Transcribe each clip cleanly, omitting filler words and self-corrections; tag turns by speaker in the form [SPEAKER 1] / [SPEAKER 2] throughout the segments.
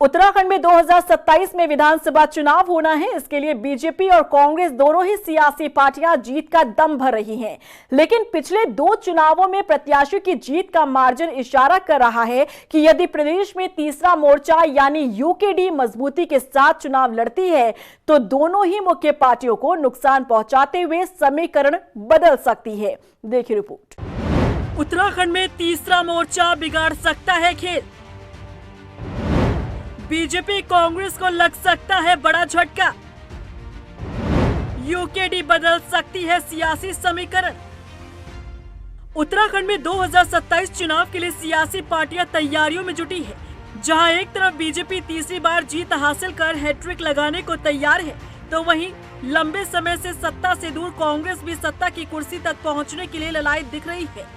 [SPEAKER 1] उत्तराखंड में 2027 में विधानसभा चुनाव होना है। इसके लिए बीजेपी और कांग्रेस दोनों ही सियासी पार्टियां जीत का दम भर रही हैं। लेकिन पिछले 2 चुनावों में प्रत्याशियों की जीत का मार्जिन इशारा कर रहा है कि यदि प्रदेश में तीसरा मोर्चा यानी यूकेडी मजबूती के साथ चुनाव लड़ती है तो दोनों ही मुख्य पार्टियों को नुकसान पहुंचाते हुए समीकरण बदल सकती है। देखिए रिपोर्ट।
[SPEAKER 2] उत्तराखंड में तीसरा मोर्चा बिगाड़ सकता है खेल। बीजेपी कांग्रेस को लग सकता है बड़ा झटका। यूकेडी बदल सकती है सियासी समीकरण। उत्तराखंड में 2027 चुनाव के लिए सियासी पार्टियां तैयारियों में जुटी है। जहां एक तरफ बीजेपी तीसरी बार जीत हासिल कर हैट्रिक लगाने को तैयार है, तो वहीं लंबे समय से सत्ता से दूर कांग्रेस भी सत्ता की कुर्सी तक पहुंचने के लिए ललायत दिख रही है।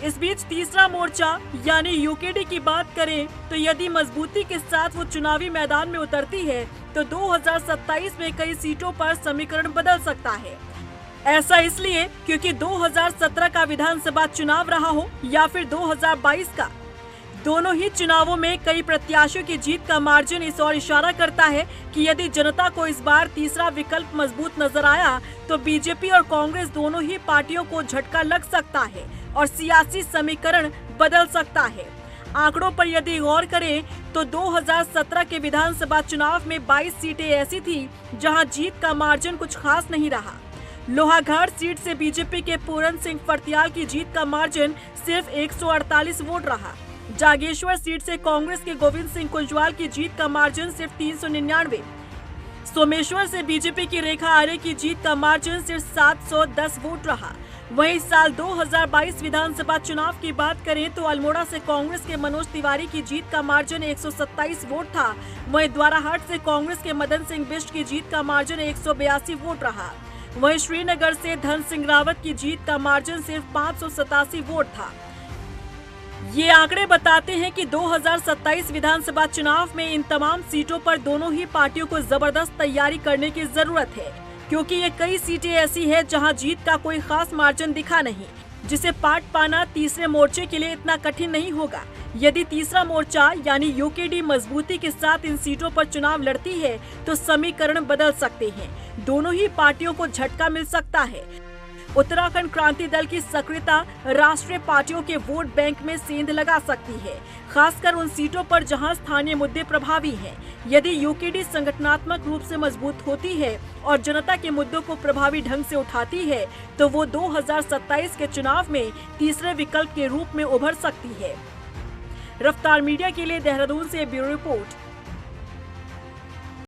[SPEAKER 2] इस बीच तीसरा मोर्चा यानी यूकेडी की बात करें तो यदि मजबूती के साथ वो चुनावी मैदान में उतरती है तो 2027 में कई सीटों पर समीकरण बदल सकता है। ऐसा इसलिए क्योंकि 2017 का विधानसभा चुनाव रहा हो या फिर 2022 का, दोनों ही चुनावों में कई प्रत्याशियों की जीत का मार्जिन इस ओर इशारा करता है कि यदि जनता को इस बार तीसरा विकल्प मजबूत नजर आया तो बीजेपी और कांग्रेस दोनों ही पार्टियों को झटका लग सकता है और सियासी समीकरण बदल सकता है। आंकड़ों पर यदि गौर करें तो 2017 के विधानसभा चुनाव में 22 सीटें ऐसी थी जहां जीत का मार्जिन कुछ खास नहीं रहा। लोहाघाट सीट से बीजेपी के पूरन सिंह फर्त्याल की जीत का मार्जिन सिर्फ 148 वोट रहा। जागेश्वर सीट से कांग्रेस के गोविंद सिंह कुंजवाल की जीत का मार्जिन सिर्फ 399। सोमेश्वर से बीजेपी की रेखा आर्य की जीत का मार्जिन सिर्फ 710 वोट रहा। वहीं साल 2022 विधानसभा चुनाव की बात करें तो अल्मोड़ा से कांग्रेस के मनोज तिवारी की जीत का मार्जिन 127 वोट था। वहीं द्वाराहाट से कांग्रेस के मदन सिंह बिष्ट की जीत का मार्जिन 182 वोट रहा। वहीं श्रीनगर से धन सिंह रावत की जीत का मार्जिन सिर्फ 587 वोट था। ये आंकड़े बताते हैं कि 2027 विधानसभा चुनाव में इन तमाम सीटों पर दोनों ही पार्टियों को जबरदस्त तैयारी करने की जरूरत है, क्योंकि ये कई सीटें ऐसी हैं जहां जीत का कोई खास मार्जिन दिखा नहीं, जिसे पाट पाना तीसरे मोर्चे के लिए इतना कठिन नहीं होगा। यदि तीसरा मोर्चा यानी यूकेडी मजबूती के साथ इन सीटों पर चुनाव लड़ती है तो समीकरण बदल सकते हैं। दोनों ही पार्टियों को झटका मिल सकता है। उत्तराखंड क्रांति दल की सक्रियता राष्ट्रीय पार्टियों के वोट बैंक में सेंध लगा सकती है, खासकर उन सीटों पर जहां स्थानीय मुद्दे प्रभावी हैं। यदि यूकेडी संगठनात्मक रूप से मजबूत होती है और जनता के मुद्दों को प्रभावी ढंग से उठाती है तो वो 2027 के चुनाव में तीसरे विकल्प के रूप में उभर सकती है। रफ्तार मीडिया के लिए देहरादून से ब्यूरो रिपोर्ट।